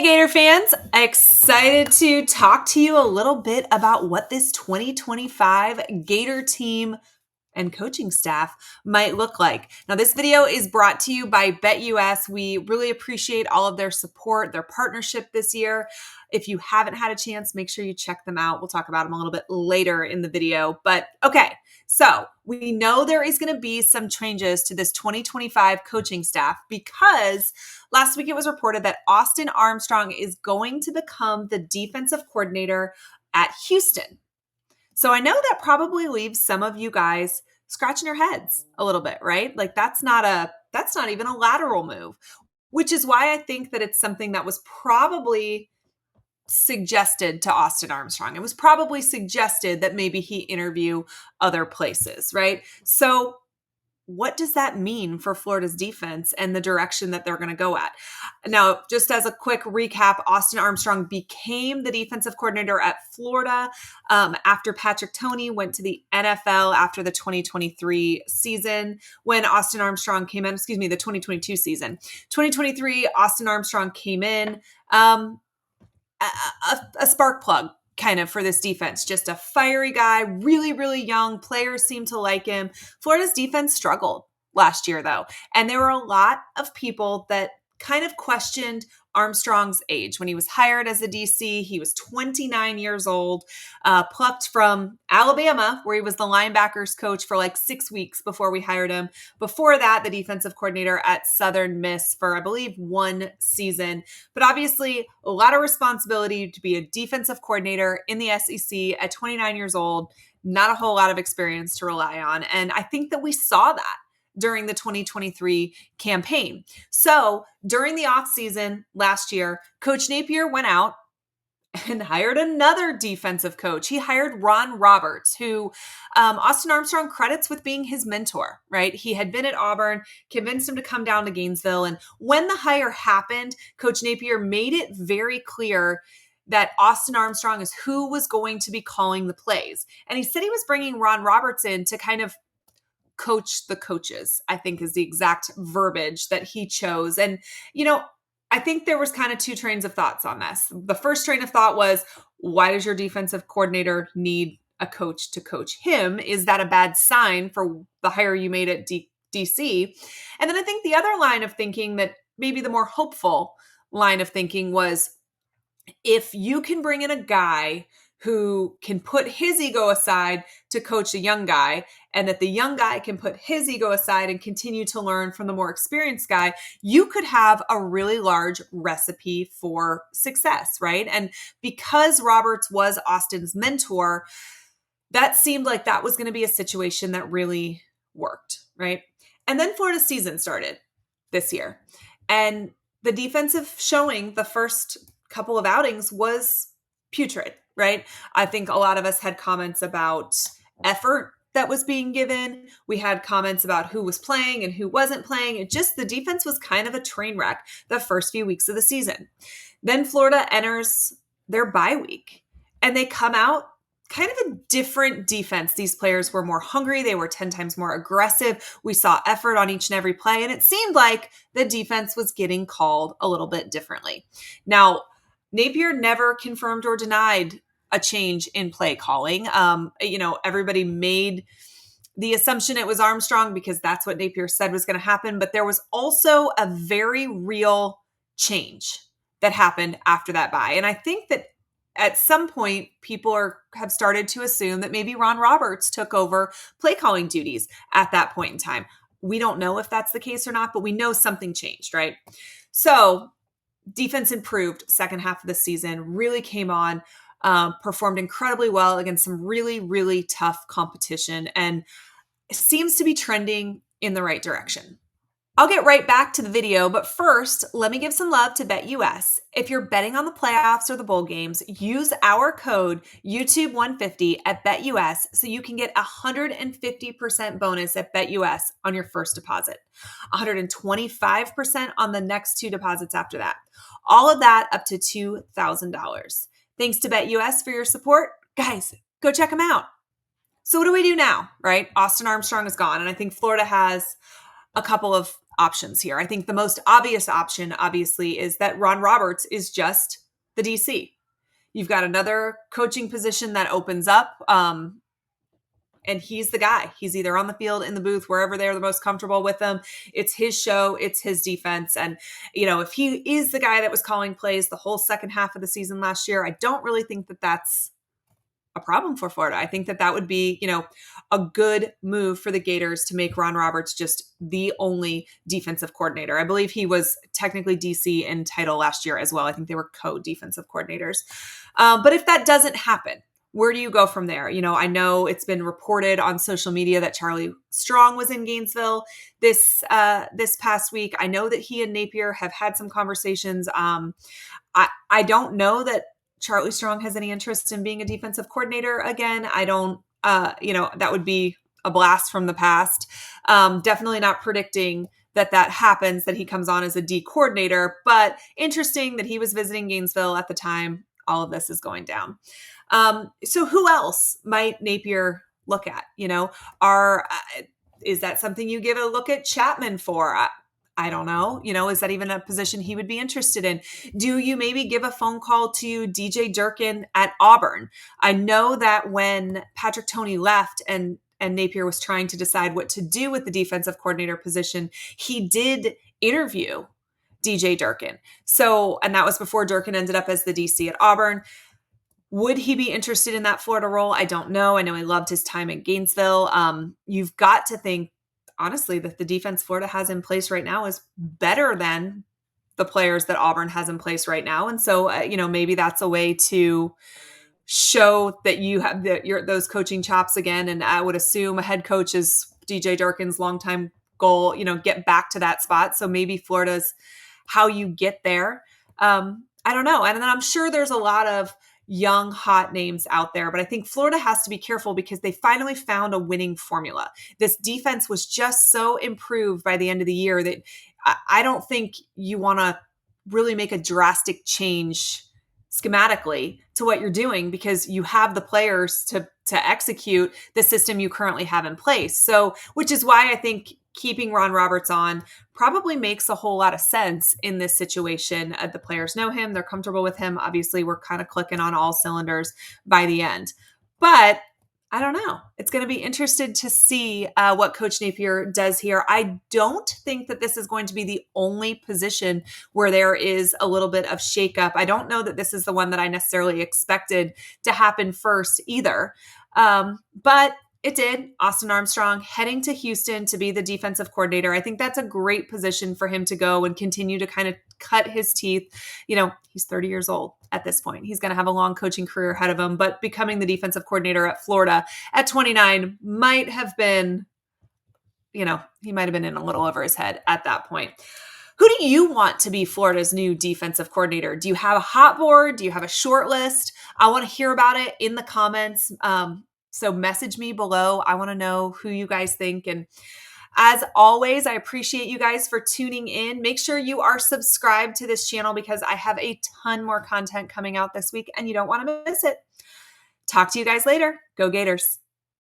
Gator fans, excited to talk to you a little bit about what this 2025 Gator team and coaching staff might look like. Now, this video is brought to you by BetUS. We really appreciate all of their support, their partnership this year. If you haven't had a chance, make sure you check them out. We'll talk about them a little bit later in the video. But okay, so we know there is going to be some changes to this 2025 coaching staff because last week it was reported that Austin Armstrong is going to become the defensive coordinator at Houston. So I know that probably leaves some of you guys scratching your heads a little bit, right? Like that's not even a lateral move, which is why I think that it's something that was probably suggested to Austin Armstrong. It was probably suggested that maybe he interview other places, right? So what does that mean for Florida's defense and the direction that they're going to go at? Now, just as a quick recap, Austin Armstrong became the defensive coordinator at Florida after Patrick Toney went to the NFL after the 2023 season. When Austin Armstrong came in, the 2022 season. 2023, Austin Armstrong came in, a spark plug kind of for this defense. Just a fiery guy, really, really young. Players seem to like him. Florida's defense struggled last year, though. And there were a lot of people that kind of questioned Armstrong's age. When he was hired as a DC, he was 29 years old, plucked from Alabama, where he was the linebackers coach for like 6 weeks before we hired him. Before that, the defensive coordinator at Southern Miss for, I believe, 1 season. But obviously, a lot of responsibility to be a defensive coordinator in the SEC at 29 years old, not a whole lot of experience to rely on. And I think that we saw that during the 2023 campaign. So during the offseason last year, Coach Napier went out and hired another defensive coach. He hired Ron Roberts, who Austin Armstrong credits with being his mentor, right? He had been at Auburn, convinced him to come down to Gainesville. And when the hire happened, Coach Napier made it very clear that Austin Armstrong is who was going to be calling the plays. And he said he was bringing Ron Roberts in to kind of coach the coaches, I think is the exact verbiage that he chose. And, I think there was kind of 2 trains of thoughts on this. The first train of thought was, why does your defensive coordinator need a coach to coach him? Is that a bad sign for the hire you made at DC? And then I think the other line of thinking, that maybe the more hopeful line of thinking, was if you can bring in a guy who can put his ego aside to coach a young guy, and that the young guy can put his ego aside and continue to learn from the more experienced guy, you could have a really large recipe for success, right? And because Roberts was Austin's mentor, that seemed like that was going to be a situation that really worked, right? And then Florida's season started this year. And the defensive showing the first couple of outings was putrid, right? I think a lot of us had comments about effort that was being given. We had comments about who was playing and who wasn't playing. The defense was kind of a train wreck the first few weeks of the season. Then Florida enters their bye week and they come out kind of a different defense. These players were more hungry. They were 10 times more aggressive. We saw effort on each and every play, and it seemed like the defense was getting called a little bit differently. Now, Napier never confirmed or denied a change in play calling. Everybody made the assumption it was Armstrong because that's what Napier said was going to happen. But there was also a very real change that happened after that bye. And I think that at some point, people have started to assume that maybe Ron Roberts took over play calling duties at that point in time. We don't know if that's the case or not, but we know something changed, right? So defense improved second half of the season, really came on, performed incredibly well against some really, really tough competition, and seems to be trending in the right direction. I'll get right back to the video, but first, let me give some love to BetUS. If you're betting on the playoffs or the bowl games, use our code YouTube150 at BetUS so you can get 150% bonus at BetUS on your first deposit, 125% on the next 2 deposits after that. All of that up to $2,000. Thanks to BetUS for your support. Guys, go check them out. So what do we do now, right? Austin Armstrong is gone, and I think Florida has a couple of options here. I think the most obvious option, obviously, is that Ron Roberts is just the DC. You've got another coaching position that opens up, and he's the guy. He's either on the field, in the booth, wherever they're the most comfortable with him. It's his show. It's his defense. And, if he is the guy that was calling plays the whole second half of the season last year, I don't really think that that's a problem for Florida. I think that that would be, a good move for the Gators to make Ron Roberts just the only defensive coordinator. I believe he was technically DC in title last year as well. I think they were co-defensive coordinators. But if that doesn't happen, where do you go from there? I know it's been reported on social media that Charlie Strong was in Gainesville this past week. I know that he and Napier have had some conversations. I don't know that Charlie Strong has any interest in being a defensive coordinator again. I don't, that would be a blast from the past. Definitely not predicting that happens, that he comes on as a D coordinator, but interesting that he was visiting Gainesville at the time all of this is going down. So who else might Napier look at? Is that something you give a look at Chapman for? I don't know. Is that even a position he would be interested in? Do you maybe give a phone call to DJ Durkin at Auburn? I know that when Patrick Toney left and Napier was trying to decide what to do with the defensive coordinator position, he did interview DJ Durkin. And that was before Durkin ended up as the DC at Auburn. Would he be interested in that Florida role? I don't know. I know he loved his time in Gainesville. You've got to think, honestly, that the defense Florida has in place right now is better than the players that Auburn has in place right now. And so, maybe that's a way to show that you have those coaching chops again. And I would assume a head coach is DJ Durkin's longtime goal, get back to that spot. So maybe Florida's how you get there. I don't know. And then I'm sure there's a lot of young, hot names out there, but I think Florida has to be careful because they finally found a winning formula. This defense was just so improved by the end of the year that I don't think you want to really make a drastic change schematically to what you're doing because you have the players to execute the system you currently have in place. So, which is why I think keeping Ron Roberts on probably makes a whole lot of sense in this situation. The players know him. They're comfortable with him. Obviously, we're kind of clicking on all cylinders by the end. But I don't know. It's going to be interesting to see what Coach Napier does here. I don't think that this is going to be the only position where there is a little bit of shakeup. I don't know that this is the one that I necessarily expected to happen first either. But it did. Austin Armstrong heading to Houston to be the defensive coordinator. I think that's a great position for him to go and continue to kind of cut his teeth. He's 30 years old at this point. He's going to have a long coaching career ahead of him, but becoming the defensive coordinator at Florida at 29 might have been, he might have been in a little over his head at that point. Who do you want to be Florida's new defensive coordinator? Do you have a hot board? Do you have a short list? I want to hear about it in the comments. So message me below. I want to know who you guys think. And as always, I appreciate you guys for tuning in. Make sure you are subscribed to this channel because I have a ton more content coming out this week and you don't want to miss it. Talk to you guys later. Go Gators.